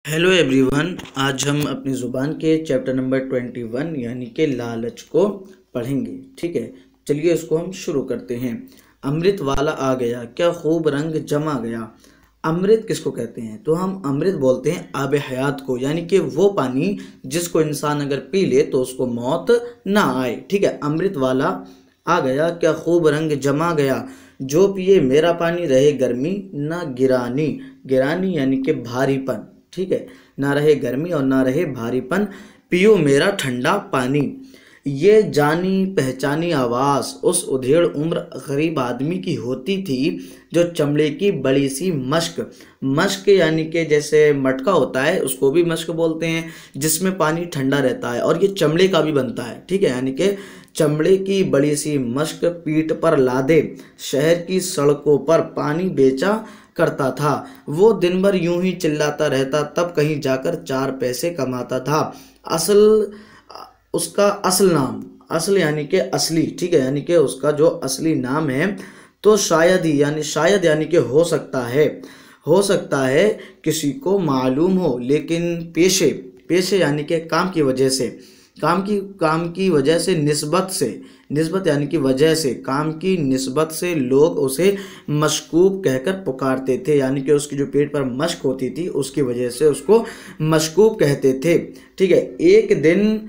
Hello everyone. आज हम अपनी ज़ुबान के चैप्टर नंबर 21 यानी कि लालच को पढ़ेंगे। ठीक है, चलिए इसको हम शुरू करते हैं। अमृत वाला आ गया, क्या खूब रंग जमा गया। अमृत किसको कहते हैं? तो हम अमृत बोलते हैं आब हयात को, यानी कि वो पानी जिसको इंसान अगर पी ले तो उसको मौत ना आए। ठीक है, अमृत वाला आ गया, क्या खूब रंग जमा गया। जो पिए मेरा पानी रहे गर्मी ना गिरानी। गिरानी यानी कि भारीपन। ठीक है, ना रहे गर्मी और ना रहे भारीपन। पियो मेरा ठंडा पानी। ये जानी पहचानी आवाज़ उस उधेड़ उम्र गरीब आदमी की होती थी जो चमड़े की बड़ी सी मश्क, मश्क यानी कि जैसे मटका होता है उसको भी मश्क बोलते हैं, जिसमें पानी ठंडा रहता है और ये चमड़े का भी बनता है। ठीक है, यानी कि चमड़े की बड़ी सी मश्क पीठ पर लादे शहर की सड़कों पर पानी बेचा करता था। वो दिन भर यूं ही चिल्लाता रहता, तब कहीं जाकर 4 पैसे कमाता था। असल उसका असल नाम, असल यानी कि असली, ठीक है, यानी कि उसका जो असली नाम है तो शायद ही यानी कि हो सकता है किसी को मालूम हो, लेकिन पेशे यानी कि काम की वजह से निस्बत यानी कि वजह से, काम की निस्बत से लोग उसे मशकूब कहकर पुकारते थे, यानी कि उसकी जो पेट पर मश्क होती थी उसकी वजह से उसको मशकूब कहते थे। ठीक है, एक दिन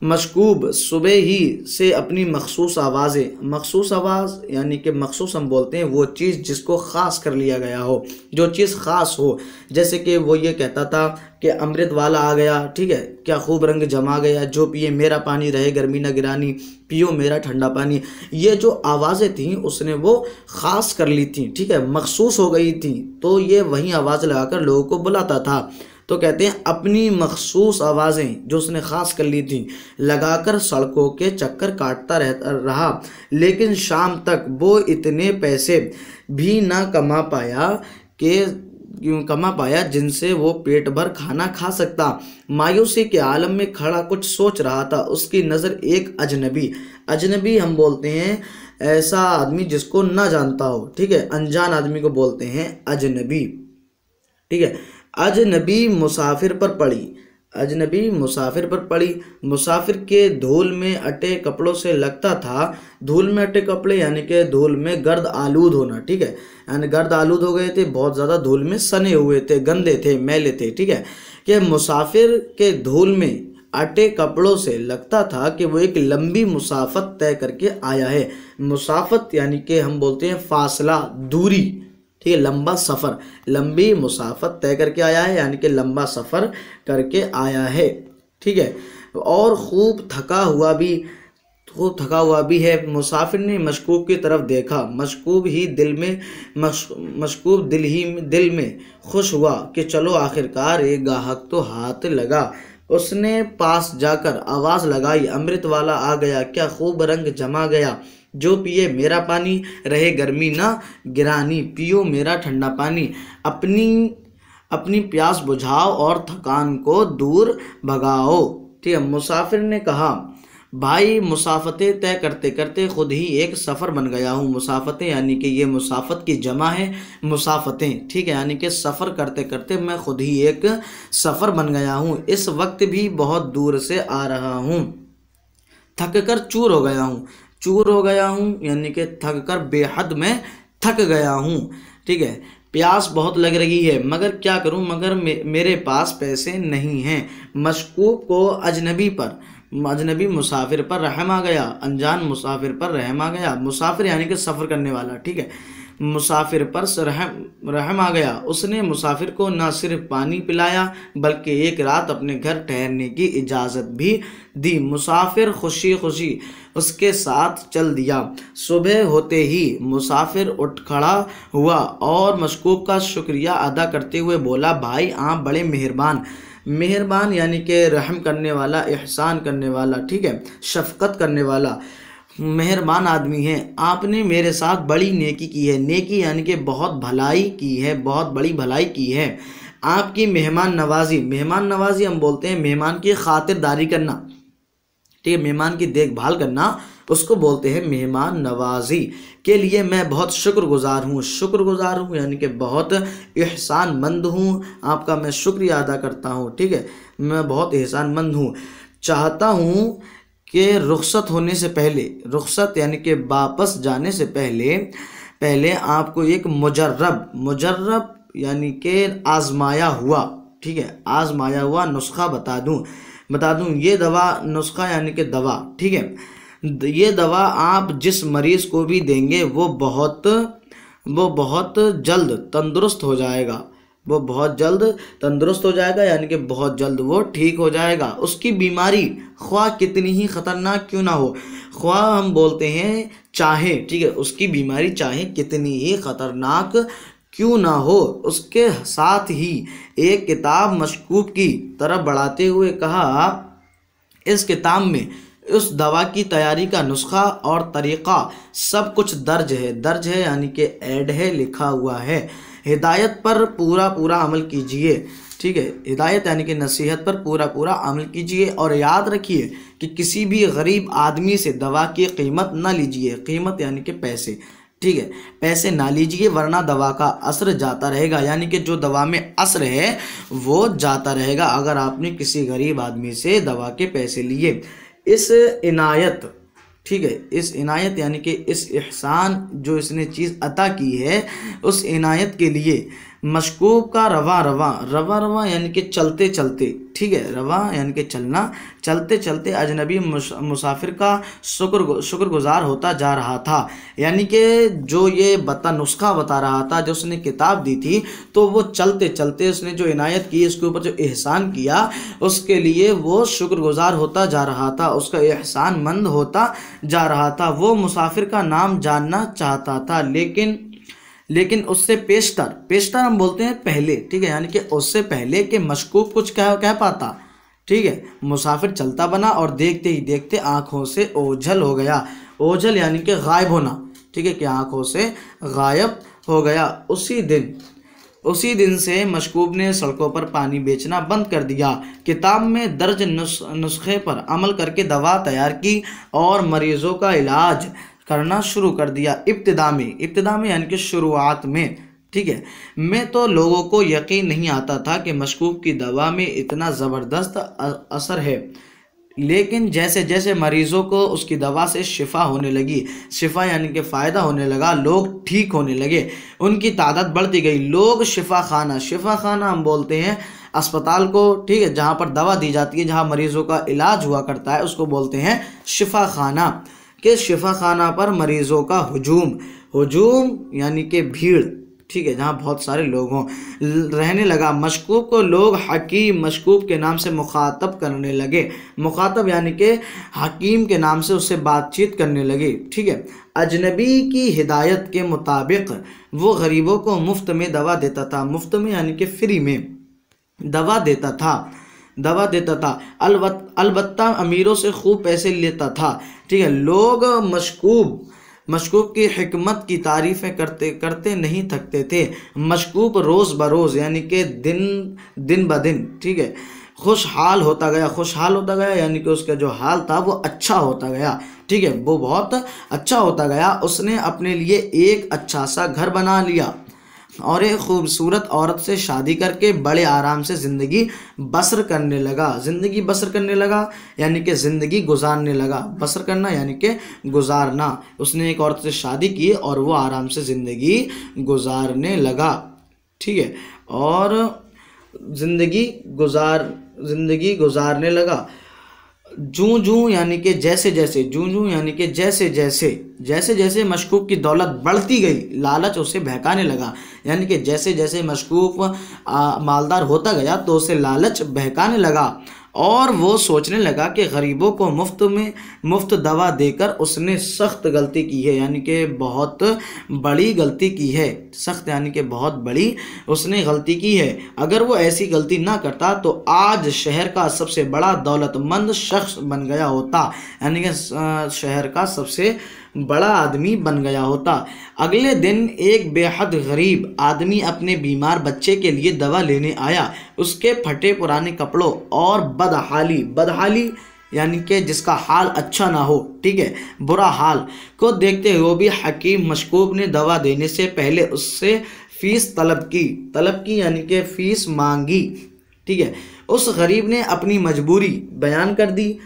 मशकूब सुबह ही से अपनी मखसूस आवाज़ यानी कि मखसूस हम बोलते हैं वो चीज़ जिसको ख़ास कर लिया गया हो, जो चीज़ ख़ास हो। जैसे कि वो ये कहता था कि अमृत वाला आ गया, ठीक है, क्या खूब रंग जमा गया। जो पिए मेरा पानी रहे गर्मी न गिरानी, पियो मेरा ठंडा पानी। ये जो आवाज़ें थीं उसने वो ख़ास कर ली थी, ठीक है, मखसूस हो गई थी, तो ये वही आवाज़ लगाकर लोगों को बुलाता था। तो कहते हैं अपनी मखसूस आवाज़ें जो उसने ख़ास कर ली थी लगाकर सड़कों के चक्कर काटता रहा, लेकिन शाम तक वो इतने पैसे भी ना कमा पाया जिनसे वो पेट भर खाना खा सकता। मायूसी के आलम में खड़ा कुछ सोच रहा था। उसकी नज़र एक अजनबी हम बोलते हैं ऐसा आदमी जिसको ना जानता हो, ठीक है, अनजान आदमी को बोलते हैं अजनबी। ठीक है, अजनबी मुसाफिर पर पड़ी। मुसाफिर के धूल में अटे कपड़ों से लगता था। धूल में अटे कपड़े यानी कि धूल में गर्द आलूद होना, ठीक है, यानी गर्द आलूद हो गए थे, बहुत ज़्यादा धूल में सने हुए थे, गंदे थे, मैले थे। ठीक है, कि मुसाफिर के धूल में अटे कपड़ों से लगता था कि वो एक लंबी मुसाफत तय करके आया है। मुसाफत यानी कि हम बोलते हैं फासला, दूरी, ठीक है, लंबा सफ़र, लंबी मुसाफत तय करके आया है यानी कि लंबा सफ़र करके आया है। ठीक है, और खूब थका हुआ भी है। मुसाफिर ने मशकूब की तरफ देखा। मशकूब दिल में खुश हुआ कि चलो आखिरकार एक गाहक तो हाथ लगा। उसने पास जाकर आवाज़ लगाई, अमृत वाला आ गया, क्या खूब रंग जमा गया। जो पिए मेरा पानी रहे गर्मी ना गिरानी, पियो मेरा ठंडा पानी। अपनी प्यास बुझाओ और थकान को दूर भगाओ। ठीक है, मुसाफिर ने कहा, भाई मुसाफतें तय करते करते खुद ही एक सफ़र बन गया हूँ। मुसाफतें यानी कि ये मुसाफत की जमा है मुसाफतें, ठीक है, यानी कि सफ़र करते करते मैं खुद ही एक सफ़र बन गया हूँ। इस वक्त भी बहुत दूर से आ रहा हूँ। थक कर चूर हो गया हूँ यानी कि थक कर बेहद मैं थक गया हूँ। ठीक है, प्यास बहुत लग रही है, मगर क्या करूँ, मगर मेरे पास पैसे नहीं हैं। मशकूक को अजनबी मुसाफिर पर रहम आ गया, अनजान मुसाफिर पर रहम आ गया। मुसाफिर यानी कि सफ़र करने वाला, ठीक है, मुसाफिर पर रहम आ गया। उसने मुसाफिर को न सिर्फ पानी पिलाया बल्कि एक रात अपने घर ठहरने की इजाज़त भी दी। मुसाफिर खुशी खुशी उसके साथ चल दिया। सुबह होते ही मुसाफिर उठ खड़ा हुआ और मशकूक का शुक्रिया अदा करते हुए बोला, भाई आप बड़े मेहरबान यानी कि रहम करने वाला, एहसान करने वाला, ठीक है, शफ़क़त करने वाला, मेहरबान आदमी है। आपने मेरे साथ बड़ी नेकी की है। नेकी यानी कि बहुत भलाई की है, बहुत बड़ी भलाई की है। आपकी मेहमान नवाजी हम बोलते हैं मेहमान की खातिरदारी करना, ठीक है, मेहमान की देखभाल करना उसको बोलते हैं मेहमान नवाजी। के लिए मैं बहुत शुक्रगुजार हूँ। शुक्रगुजार हूँ यानी कि बहुत एहसानमंद हूँ, आपका मैं शुक्रिया अदा करता हूँ। ठीक है, मैं बहुत एहसानमंद हूँ। चाहता हूँ कि रुखसत होने से पहले, रुखसत यानी कि वापस जाने से पहले आपको एक मुजर्रब यानी कि आजमाया हुआ, ठीक है, आजमाया हुआ नुस्खा बता दूं। ये दवा, नुस्खा यानी कि दवा, ठीक है, ये दवा आप जिस मरीज़ को भी देंगे वो बहुत जल्द तंदुरुस्त हो जाएगा। वो बहुत जल्द तंदुरुस्त हो जाएगा यानी कि बहुत जल्द वो ठीक हो जाएगा। उसकी बीमारी ख्वाह कितनी ही ख़तरनाक क्यों ना हो, ख्वाह हम बोलते हैं चाहे, ठीक है, उसकी बीमारी चाहे कितनी ही ख़तरनाक क्यों ना हो। उसके साथ ही एक किताब मशकूब की तरफ बढ़ाते हुए कहा, इस किताब में उस दवा की तैयारी का नुस्खा और तरीक़ा सब कुछ दर्ज है यानी कि ऐड है, लिखा हुआ है। हिदायत पर पूरा अमल कीजिए। ठीक है, हिदायत यानी कि नसीहत पर पूरा अमल कीजिए और याद रखिए कि किसी भी गरीब आदमी से दवा की कीमत ना लीजिए। कीमत यानी कि पैसे, ठीक है, पैसे ना लीजिए वरना दवा का असर जाता रहेगा, यानी कि जो दवा में असर है वो जाता रहेगा अगर आपने किसी गरीब आदमी से दवा के पैसे लिए। इस इनायत, ठीक है, इस इनायत यानी कि इस एहसान जो इसने चीज़ अता की है, उस इनायत के लिए मशकूब का रवा यानी कि चलते चलते, ठीक है, रवा यानी कि चलना, चलते चलते अजनबी मुसाफिर का शुक्रगुजार होता जा रहा था। यानी कि जो ये नुस्खा बता रहा था, जो उसने किताब दी थी, तो वो चलते चलते उसने जो इनायत की, इसके ऊपर जो एहसान किया, उसके लिए वो शुक्रगुजार होता जा रहा था, उसका एहसानमंद होता जा रहा था। वो मुसाफिर का नाम जानना चाहता था, लेकिन उससे पेशतर हम बोलते हैं पहले, ठीक है, यानी कि उससे पहले कि मशकूक कुछ कह पाता, ठीक है, मुसाफिर चलता बना और देखते ही देखते आँखों से ओझल हो गया। ओझल यानी कि गायब होना, ठीक है, कि आँखों से गायब हो गया। उसी दिन से मशकूब ने सड़कों पर पानी बेचना बंद कर दिया। किताब में दर्ज नुस्खे पर अमल करके दवा तैयार की और मरीजों का इलाज करना शुरू कर दिया। इब्तिदा में यानी कि शुरुआत में, ठीक है, में तो लोगों को यकीन नहीं आता था कि मशकूब की दवा में इतना ज़बरदस्त असर है, लेकिन जैसे जैसे मरीज़ों को उसकी दवा से शिफा होने लगी, शिफा यानी कि फ़ायदा होने लगा, लोग ठीक होने लगे, उनकी तादाद बढ़ती गई। लोग शिफा खाना हम बोलते हैं अस्पताल को, ठीक है, जहाँ पर दवा दी जाती है, जहाँ मरीज़ों का इलाज हुआ करता है, उसको बोलते हैं शिफा खाना। कि शिफा खाना पर मरीज़ों का हुजूम यानी कि भीड़, ठीक है, जहाँ बहुत सारे लोग हों, रहने लगा। मशकूब को लोग हकीम मशकूब के नाम से मुखातब करने लगे। मुखातब यानी कि हकीम के नाम से उससे बातचीत करने लगे, ठीक है। अजनबी की हिदायत के मुताबिक वो गरीबों को मुफ्त में दवा देता था। मुफ्त में यानी कि फ्री में दवा देता था। अलबत्ता अमीरों से खूब पैसे लेता था, ठीक है। लोग मशकूब की हिकमत की तारीफ़ें करते नहीं थकते थे। मशकूब रोज़ बरोज़ यानी कि दिन ब दिन, ठीक है, खुशहाल होता गया यानी कि उसका जो हाल था वो अच्छा होता गया, ठीक है, वो बहुत अच्छा होता गया। उसने अपने लिए एक अच्छा सा घर बना लिया और एक खूबसूरत औरत से शादी करके बड़े आराम से ज़िंदगी बसर करने लगा यानी कि ज़िंदगी गुजारने लगा। बसर करना यानी कि गुजारना। उसने एक औरत से शादी की और वो आराम से ज़िंदगी गुजारने लगा, ठीक है, और ज़िंदगी गुजारने लगा। जूं यानी कि जैसे जैसे मशकूक की दौलत बढ़ती गई, लालच उसे बहकाने लगा। यानी कि जैसे जैसे मशकूक मालदार होता गया तो उसे लालच बहकाने लगा और वो सोचने लगा कि गरीबों को मुफ्त दवा देकर उसने सख्त गलती की है, यानी कि बहुत बड़ी गलती की है। सख्त यानी कि बहुत बड़ी उसने गलती की है। अगर वो ऐसी गलती ना करता तो आज शहर का सबसे बड़ा दौलतमंद शख्स बन गया होता, यानी कि शहर का सबसे बड़ा आदमी बन गया होता। अगले दिन एक बेहद गरीब आदमी अपने बीमार बच्चे के लिए दवा लेने आया। उसके फटे पुराने कपड़ों और बदहाली यानी कि जिसका हाल अच्छा ना हो, ठीक है, बुरा हाल को देखते हुए भी हकीम मशकूब ने दवा देने से पहले उससे फीस तलब की यानी कि फीस मांगी, ठीक है। उस गरीब ने अपनी मजबूरी बयान कर दी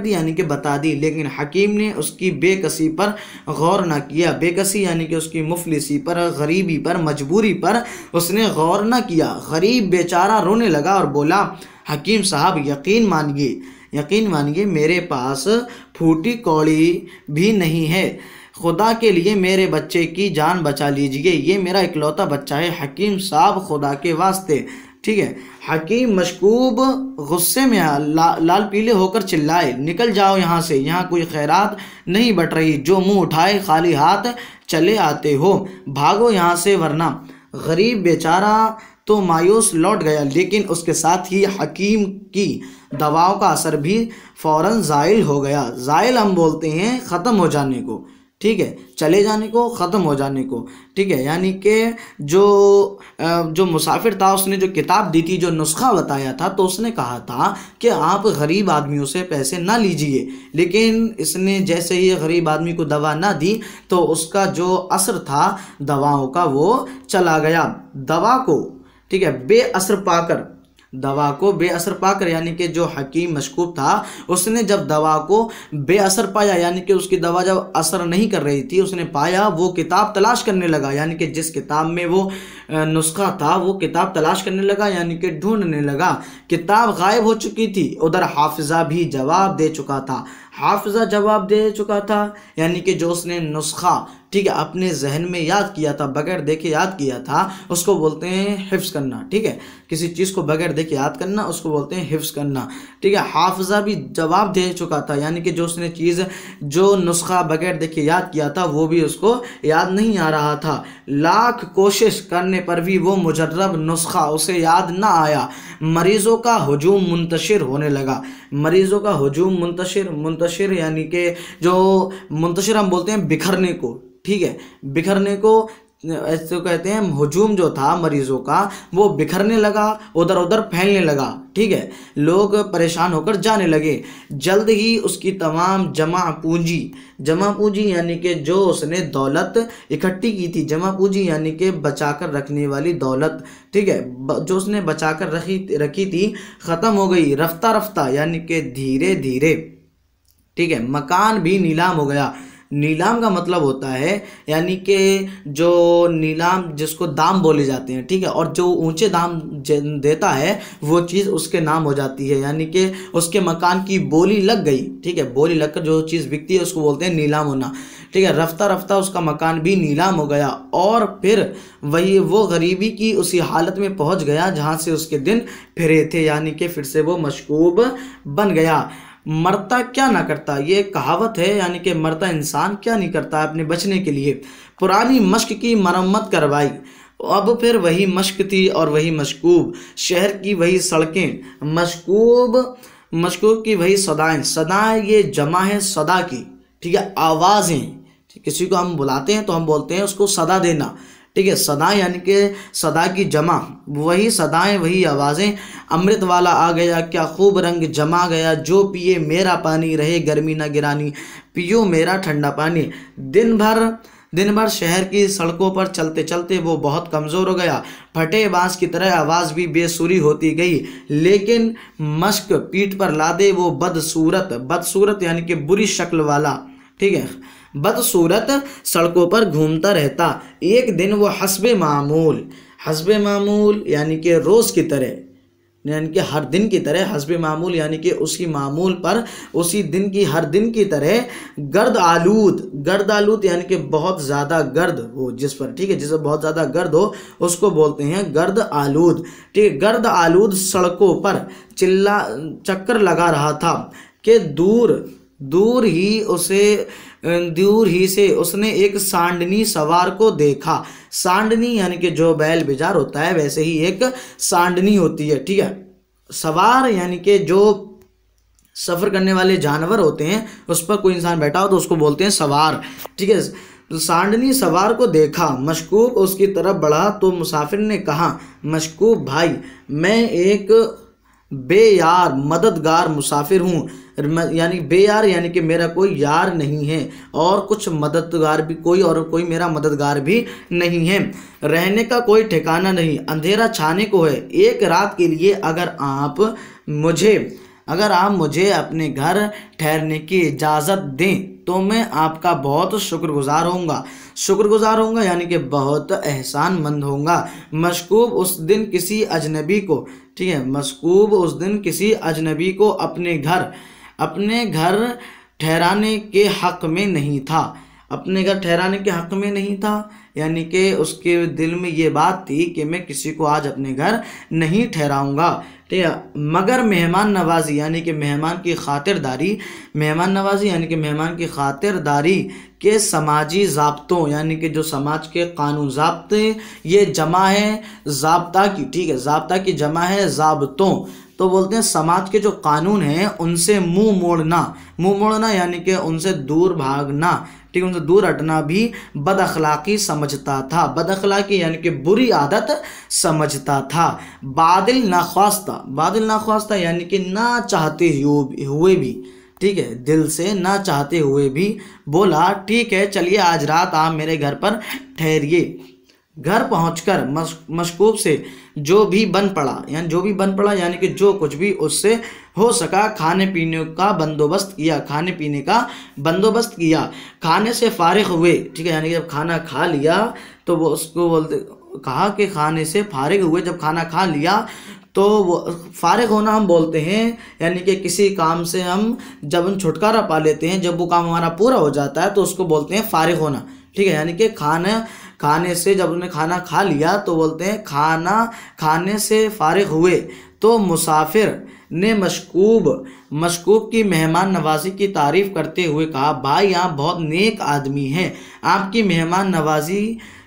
यानी कि बता दी, लेकिन हकीम ने उसकी बेकसी पर गौर ना किया। बेकसी यानी कि उसकी मुफलिसी पर, गरीबी पर, मजबूरी पर उसने गौर ना किया। गरीब बेचारा रोने लगा और बोला, हकीम साहब यकीन मानिए मेरे पास फूटी कौड़ी भी नहीं है। खुदा के लिए मेरे बच्चे की जान बचा लीजिए, ये मेरा इकलौता बच्चा है। हकीम साहब खुदा के वास्ते, ठीक है। हकीम मशकूब गुस्से में लाल पीले होकर चिल्लाए, निकल जाओ यहाँ से, यहाँ कोई खैरात नहीं बट रही, जो मुंह उठाए खाली हाथ चले आते हो, भागो यहाँ से वरना। गरीब बेचारा तो मायूस लौट गया, लेकिन उसके साथ ही हकीम की दवाओं का असर भी फौरन ज़ाइल हो गया। ज़ाइल हम बोलते हैं ख़त्म हो जाने को, ठीक है, चले जाने को, ख़त्म हो जाने को, ठीक है। यानी कि जो मुसाफिर था उसने जो किताब दी थी, जो नुस्खा बताया था, तो उसने कहा था कि आप गरीब आदमियों से पैसे ना लीजिए, लेकिन इसने जैसे ही गरीब आदमी को दवा ना दी तो उसका जो असर था दवाओं का वो चला गया। दवा को, ठीक है, दवा को बेअसर पाकर यानी कि जो हकीम मशकूब था उसने जब दवा को बेअसर पाया, यानी कि उसकी दवा जब असर नहीं कर रही थी, उसने पाया, वो किताब तलाश करने लगा, यानी कि जिस किताब में वो नुस्खा था वो किताब तलाश करने लगा, यानी कि ढूंढने लगा। किताब गायब हो चुकी थी। उधर हाफिज़ा भी जवाब दे चुका था, यानी कि जो उसने नुस्खा, ठीक है, अपने जहन में याद किया था, बगैर देखे याद किया था, उसको बोलते हैं हिफ्स करना, ठीक है। किसी चीज़ को बगैर देखे याद करना उसको बोलते हैं हिफ्स करना, ठीक है। हाफिज़ा भी जवाब दे चुका था, यानी कि जो उसने चीज़, जो नुस्खा बगैर देखे याद किया था वो भी उसको याद नहीं आ रहा था। लाख कोशिश करने पर भी वो मुजर्रब नुस्खा उसे याद ना आया। मरीज़ों का हुजूम मुंतशिर होने लगा। मरीज़ों का हुजूम मुंतशिर यानी कि जो मुंतशिर हम बोलते हैं बिखरने को, ठीक है, बिखरने को ऐसे कहते हैं। हुजूम जो था मरीजों का वो बिखरने लगा, उधर उधर फैलने लगा, ठीक है। लोग परेशान होकर जाने लगे। जल्द ही उसकी तमाम जमा पूंजी यानी कि जो उसने दौलत इकट्ठी की थी, जमा पूंजी यानी कि बचाकर रखने वाली दौलत, ठीक है, जो उसने बचाकर रखी थी, ख़त्म हो गई। रफ्ता यानी कि धीरे धीरे, ठीक है। मकान भी नीलाम हो गया। नीलाम का मतलब होता है यानी कि जो नीलाम जिसको दाम बोले जाते हैं, ठीक है, और जो ऊंचे दाम देता है वो चीज़ उसके नाम हो जाती है, यानी कि उसके मकान की बोली लग गई, ठीक है। बोली लगकर जो चीज़ बिकती है उसको बोलते हैं नीलाम होना, ठीक है। रफ्ता उसका मकान भी नीलाम हो गया और फिर वो गरीबी की उसी हालत में पहुंच गया जहां से उसके दिन फिरे थे, यानी कि फिर से वो मशकूब बन गया। मरता क्या ना करता, ये कहावत है, यानी कि मरता इंसान क्या नहीं करता अपने बचने के लिए। पुरानी मश्क की मरम्मत करवाई। अब फिर वही मश्क थी और वही मशकूब, शहर की वही सड़कें, मशकूब की वही सदाएं, ये जमा है सदा की, ठीक है, आवाज़ें। किसी को हम बुलाते हैं तो हम बोलते हैं उसको सदा देना, ठीक है। सदा यानी कि सदा की जमा, वही सदाएं वही आवाज़ें। अमृत वाला आ गया, क्या खूब रंग जमा गया, जो पिए मेरा पानी, रहे गर्मी न गिरानी, पियो मेरा ठंडा पानी। दिन भर शहर की सड़कों पर चलते चलते वो बहुत कमज़ोर हो गया। फटे बांस की तरह आवाज़ भी बेसुरी होती गई, लेकिन मश्क पीठ पर लादे वो बदसूरत यानी कि बुरी शक्ल वाला, ठीक है, बदसूरत सड़कों पर घूमता रहता। एक दिन वो हस्बे मामूल यानी कि रोज़ की तरह, यानी कि हर दिन की तरह, हस्बे मामूल यानी कि उसी मामूल पर, उसी दिन की हर दिन की तरह गर्द आलूद यानी कि बहुत ज़्यादा गर्द हो जिस पर, ठीक है, जिससे बहुत ज़्यादा गर्द हो उसको बोलते हैं गर्द आलूद, ठीक है। गर्द आलूद सड़कों पर चक्कर लगा रहा था कि दूर ही से उसने एक सांडनी सवार को देखा। सांडनी यानी कि जो बैल बिजार होता है वैसे ही एक सांडनी होती है, ठीक है। सवार यानी कि जो सफ़र करने वाले जानवर होते हैं उस पर कोई इंसान बैठा हो तो उसको बोलते हैं सवार, ठीक है। तो सांडनी सवार को देखा। मशकूब उसकी तरफ बढ़ा तो मुसाफिर ने कहा, मशकूब भाई, मैं एक बेयार मददगार मुसाफिर हूँ। यानी बेयार यानी कि मेरा कोई यार नहीं है और कुछ मददगार भी कोई मेरा मददगार भी नहीं है। रहने का कोई ठिकाना नहीं, अंधेरा छाने को है। एक रात के लिए अगर आप मुझे अपने घर ठहरने की इजाज़त दें तो मैं आपका बहुत शुक्रगुजार होऊंगा यानी कि बहुत एहसानमंद होऊंगा। मशकूब उस दिन किसी अजनबी को, ठीक है, मशकूब उस दिन किसी अजनबी को अपने घर ठहराने के हक़ में नहीं था, यानी कि उसके दिल में ये बात थी कि मैं किसी को आज अपने घर नहीं ठहराऊंगा, ठीक है। मगर मेहमान नवाजी यानी कि मेहमान की खातिरदारी के समाजी ज़ाब्तों, यानी कि जो समाज के कानून ज़ाब्ते, ये जमा है ज़ाब्ता की, ठीक है, ज़ाब्ता की जमा है ज़ाब्तों। तो बोलते हैं समाज के जो कानून हैं उनसे मुंह मोड़ना यानी कि उनसे दूर भागना, ठीक है, उनसे दूर हटना भी बदअखलाकी समझता था। बदअखलाकी यानी कि बुरी आदत समझता था। बादिल नाख्वास्ता यानी कि ना चाहते हुए भी, ठीक है, दिल से ना चाहते हुए भी बोला, ठीक है चलिए आज रात आप मेरे घर पर ठहरिए। घर पहुंचकर मशकूब से जो भी बन पड़ा यानी कि जो कुछ भी उससे हो सका खाने पीने का बंदोबस्त किया। खाने से फारिग हुए, ठीक है, यानी कि जब खाना खा लिया तो वो उसको कहा कि खाने से फारिग हुए, जब खाना खा लिया तो वो फारिग होना हम बोलते हैं, यानी कि किसी काम से जब हम छुटकारा पा लेते हैं, जब वो काम हमारा पूरा हो जाता है तो उसको बोलते हैं फारिग होना, ठीक है। यानी कि खाने से जब उन्होंने खाना खा लिया तो बोलते हैं खाने से फारिग हुए। तो मुसाफिर ने मशकूब की मेहमान नवाजी की तारीफ़ करते हुए कहा, भाई आप बहुत नेक आदमी हैं, आपकी मेहमान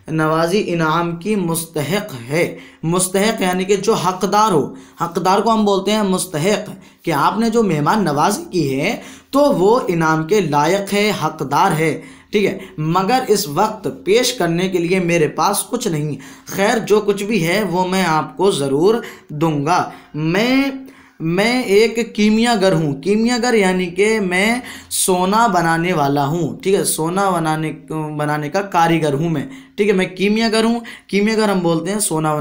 नवाजी इनाम की मुस्तहक है। मुस्तहक यानी कि जो हकदार को हम बोलते हैं मुस्तहक, कि आपने जो मेहमान नवाजी की है तो वो इनाम के लायक है, हकदार है, ठीक है। मगर इस वक्त पेश करने के लिए मेरे पास कुछ नहीं। खैर जो कुछ भी है वो मैं आपको ज़रूर दूंगा। मैं एक कीमियागर हूँ। कीमियागर यानी कि मैं सोना बनाने वाला हूँ, ठीक है, सोना बनाने का कारीगर हूँ मैं, ठीक है। मैं कीमियागर हूँ। कीमियागर हम बोलते हैं सोना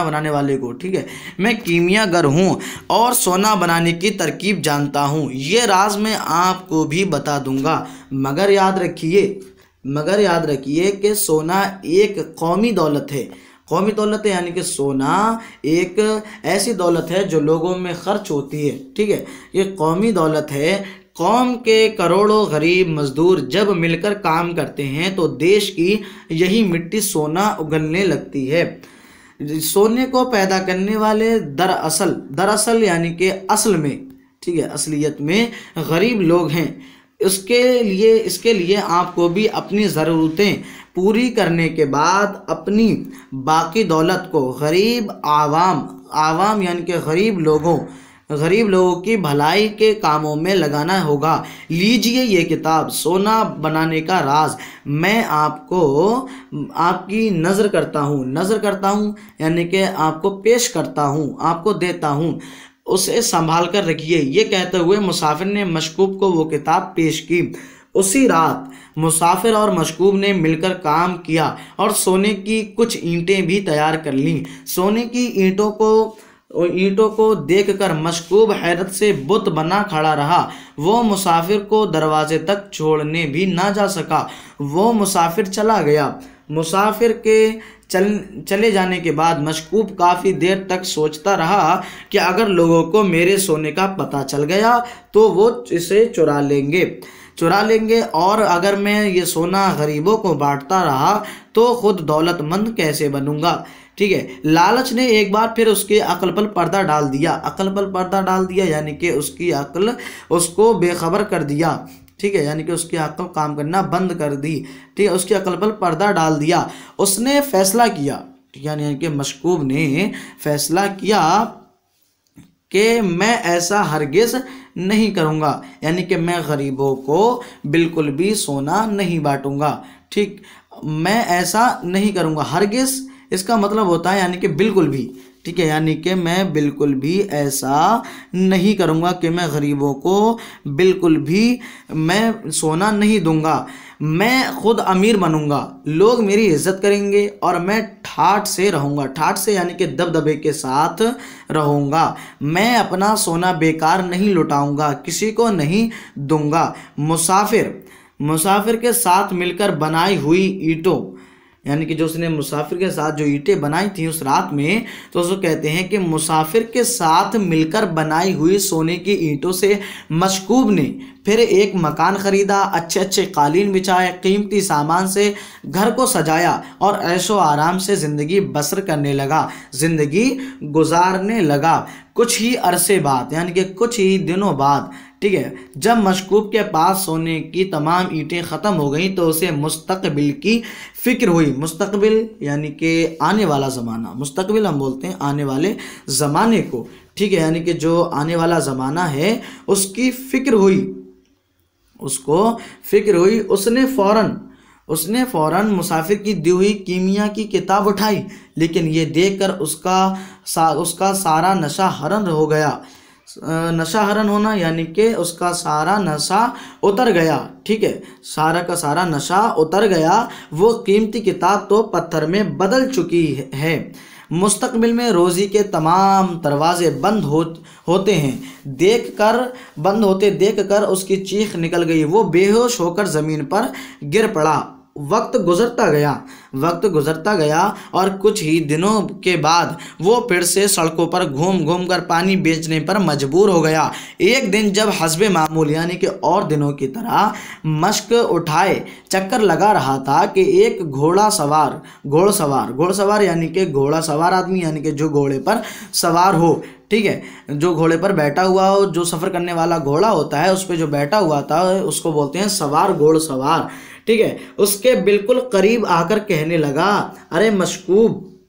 बनाने वाले को, ठीक है। मैं कीमियागर हूँ और सोना बनाने की तरकीब जानता हूँ। ये राज मैं आपको भी बता दूंगा, मगर याद रखिए कि सोना एक कौमी दौलत है। यानी कि सोना एक ऐसी दौलत है जो लोगों में खर्च होती है, ठीक है। ये कौमी दौलत है। कौम के करोड़ों गरीब मजदूर जब मिलकर काम करते हैं तो देश की यही मिट्टी सोना उगलने लगती है। सोने को पैदा करने वाले दरअसल यानी कि असल में, ठीक है, असलियत में गरीब लोग हैं। इसके लिए आपको भी अपनी ज़रूरतें पूरी करने के बाद अपनी बाकी दौलत को गरीब आवाम यानी कि गरीब लोगों की भलाई के कामों में लगाना होगा। लीजिए ये किताब सोना बनाने का राज, मैं आपकी नज़र करता हूँ यानी कि आपको पेश करता हूँ, आपको देता हूँ, उसे संभाल कर रखिए। ये कहते हुए मुसाफिर ने मशकूब को वो किताब पेश की। उसी रात मुसाफिर और मशकूब ने मिलकर काम किया और सोने की कुछ ईंटें भी तैयार कर लीं। सोने की ईंटों को देखकर मशकूब हैरत से बुत बना खड़ा रहा। वो मुसाफिर को दरवाजे तक छोड़ने भी ना जा सका। वो मुसाफिर चला गया। मुसाफिर के चले जाने के बाद मशकूब काफ़ी देर तक सोचता रहा कि अगर लोगों को मेरे सोने का पता चल गया तो वो इसे चुरा लेंगे और अगर मैं ये सोना गरीबों को बांटता रहा तो खुद दौलतमंद कैसे बनूंगा, ठीक है। लालच ने एक बार फिर उसके अक्ल पर पर्दा डाल दिया यानी कि उसकी अक्ल उसको बेखबर कर दिया, ठीक है, यानी कि उसकी अक्ल काम करना बंद कर दी, ठीक है, उसकी अक्ल पर पर्दा डाल दिया। उसने फैसला किया, यानी कि मशकूब ने फैसला किया कि मैं ऐसा हरगिज़ नहीं करूँगा, यानी कि मैं गरीबों को बिल्कुल भी सोना नहीं बांटूंगा, ठीक, मैं ऐसा नहीं करूँगा। हरगिज़ इसका मतलब होता है यानी कि बिल्कुल भी, ठीक है, यानी कि मैं बिल्कुल भी ऐसा नहीं करूँगा कि मैं गरीबों को बिल्कुल भी मैं सोना नहीं दूंगा। मैं खुद अमीर बनूंगा, लोग मेरी इज्जत करेंगे और मैं ठाठ से रहूँगा। ठाठ से यानी कि दबदबे के साथ रहूँगा। मैं अपना सोना बेकार नहीं लुटाऊंगा, किसी को नहीं दूंगा। मुसाफिर के साथ मिलकर बनाई हुई ईंटों, यानी कि जो उसने मुसाफिर के साथ जो ईंटें बनाई थी उस रात में, तो उसको कहते हैं कि मुसाफिर के साथ मिलकर बनाई हुई सोने की ईंटों से मशकूब ने फिर एक मकान खरीदा, अच्छे अच्छे कालीन बिछाए, कीमती सामान से घर को सजाया और ऐशो आराम से ज़िंदगी बसर करने लगा, ज़िंदगी गुजारने लगा। कुछ ही अरसे बाद यानी कि कुछ ही दिनों बाद, ठीक है, जब मशकूब के पास सोने की तमाम ईंटें ख़त्म हो गई तो उसे मुस्तकबिल की फ़िक्र हुई। मुस्तकबिल यानी कि आने वाला ज़माना, मुस्तकबिल हम बोलते हैं आने वाले ज़माने को, ठीक है, यानी कि जो आने वाला ज़माना है उसकी फ़िक्र हुई, उसको फ़िक्र हुई। उसने फ़ौरन मुसाफिर की दी हुई कीमिया की किताब उठाई, लेकिन ये देखकर उसका सारा नशा हरण हो गया। नशा हरण होना यानी कि उसका सारा नशा उतर गया, ठीक है, सारा का सारा नशा उतर गया। वो कीमती किताब तो पत्थर में बदल चुकी है। मुस्तकबिल में रोज़ी के तमाम दरवाजे बंद होते हैं देखकर उसकी चीख निकल गई। वो बेहोश होकर ज़मीन पर गिर पड़ा। वक्त गुजरता गया और कुछ ही दिनों के बाद वो फिर से सड़कों पर घूम कर पानी बेचने पर मजबूर हो गया। एक दिन जब हस्बे मामूल यानी कि और दिनों की तरह मश्क उठाए चक्कर लगा रहा था कि एक घोड़सवार यानी कि घोड़ा सवार आदमी, यानी कि जो घोड़े पर सवार हो, ठीक है, जो घोड़े पर बैठा हुआ हो, जो सफ़र करने वाला घोड़ा होता है उस पर जो बैठा हुआ था उसको बोलते हैं सवार, घोड़सवार, ठीक है, उसके बिल्कुल करीब आकर कहने लगा, अरे मशकूब,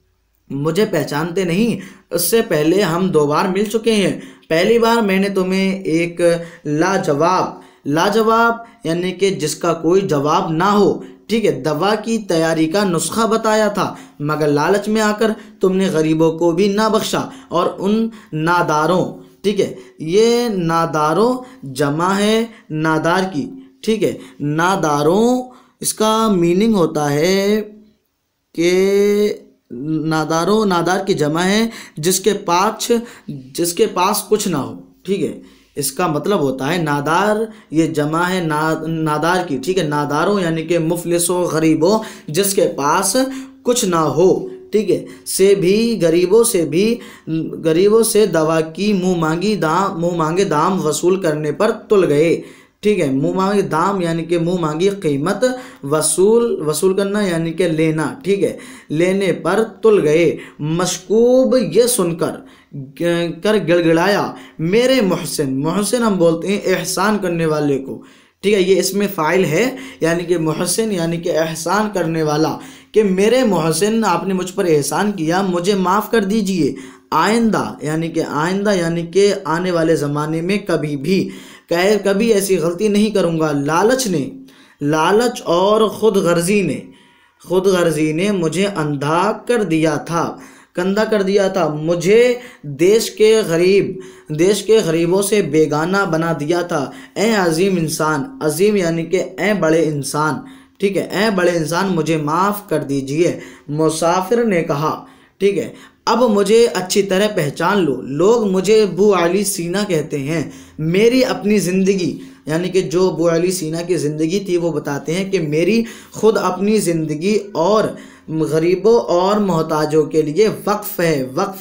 मुझे पहचानते नहीं? उससे पहले हम 2 बार मिल चुके हैं। पहली बार मैंने तुम्हें एक लाजवाब यानी कि जिसका कोई जवाब ना हो, ठीक है, दवा की तैयारी का नुस्खा बताया था, मगर लालच में आकर तुमने गरीबों को भी ना बख्शा और उन नादारों, ठीक है, ये नादारों जमा है नादार की, ठीक है, नादारों इसका मीनिंग होता है कि नादार की जमा है जिसके पास कुछ ना हो, ठीक है, इसका मतलब होता है नादार, ये जमा है नादार की, ठीक है, नादारों यानी कि मुफलिसों, गरीबों, जिसके पास कुछ ना हो, ठीक है, गरीबों से दवा की मुँह मांगे दाम वसूल करने पर तुल गए, ठीक है, मुँह मांगे दाम यानी कि मुँह मांगी कीमत, वसूल करना यानी कि लेना, ठीक है, लेने पर तुल गए। मशकूब ये सुनकर गिड़गिड़ाया, मेरे मोहसिन हम बोलते हैं एहसान करने वाले को, ठीक है, ये इसमें फ़ाइल है, यानी कि मोहसिन यानी कि एहसान करने वाला, कि मेरे मोहसिन आपने मुझ पर एहसान किया, मुझे माफ़ कर दीजिए। आइंदा यानी कि आने वाले ज़माने में कभी ऐसी गलती नहीं करूँगा। लालच और खुदगर्जी ने मुझे कंधा कर दिया था, मुझे देश के गरीबों से बेगाना बना दिया था। ए अजीम इंसान, अजीम यानी कि ए बड़े इंसान, ठीक है, ए बड़े इंसान, मुझे माफ़ कर दीजिए। मुसाफिर ने कहा, ठीक है, अब मुझे अच्छी तरह पहचान लो, लोग मुझे अबू अली सीना कहते हैं। मेरी अपनी ज़िंदगी यानी कि जो अबू अली सीना की ज़िंदगी थी वो बताते हैं कि मेरी खुद अपनी ज़िंदगी और गरीबों और मोहताजों के लिए वक्फ़ है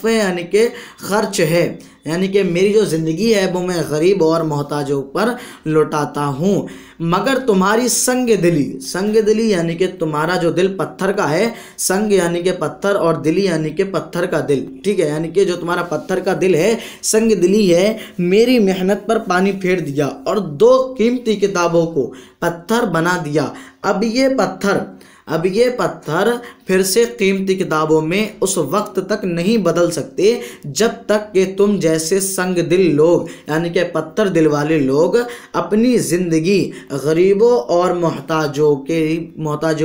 यानी कि ख़र्च है, यानी कि मेरी जो ज़िंदगी है वो मैं गरीब और मोहताजों पर लौटाता हूँ। मगर तुम्हारी संग दिली यानी कि तुम्हारा जो दिल पत्थर का है, संग यानी कि पत्थर और दिली यानी कि पत्थर का दिल, ठीक है, यानी कि जो तुम्हारा पत्थर का दिल है, संग दिली है, मेरी मेहनत पर पानी फेर दिया और 2 कीमती किताबों को पत्थर बना दिया। अब अब ये पत्थर फिर से कीमती किताबों में उस वक्त तक नहीं बदल सकते जब तक कि तुम जैसे संग दिल लोग यानी कि पत्थर दिल वाले लोग अपनी ज़िंदगी गरीबों और मोहताजों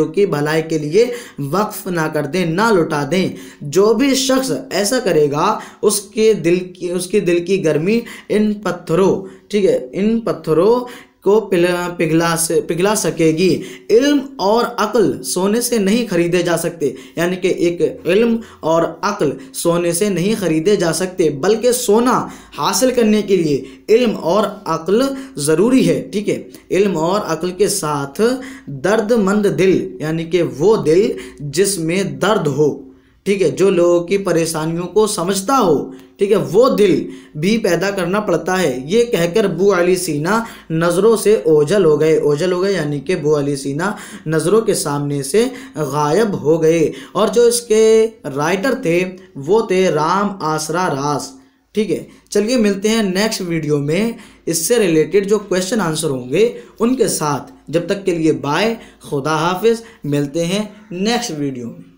की भलाई के लिए वक्फ ना कर दें, ना लुटा दें। जो भी शख्स ऐसा करेगा उसके दिल की गर्मी इन पत्थरों, ठीक है, इन पत्थरों को पिघला सकेगी। इल्म और अक्ल सोने से नहीं खरीदे जा सकते, यानी कि एक इल्म और अक्ल सोने से नहीं खरीदे जा सकते, बल्कि सोना हासिल करने के लिए इल्म और अक्ल ज़रूरी है। ठीक है, इल्म और अक्ल के साथ दर्दमंद दिल, यानी कि वो दिल जिसमें दर्द हो, ठीक है, जो लोगों की परेशानियों को समझता हो, ठीक है, वो दिल भी पैदा करना पड़ता है। ये कहकर अबू अली सीना नज़रों से ओझल हो गए यानी कि अबू अली सीना नज़रों के सामने से गायब हो गए। और जो इसके राइटर थे वो थे राम आसरा रास। ठीक है, चलिए मिलते हैं नेक्स्ट वीडियो में इससे रिलेटेड जो क्वेश्चन आंसर होंगे उनके साथ। जब तक के लिए बाय, खुदा हाफिज़, मिलते हैं नेक्स्ट वीडियो में।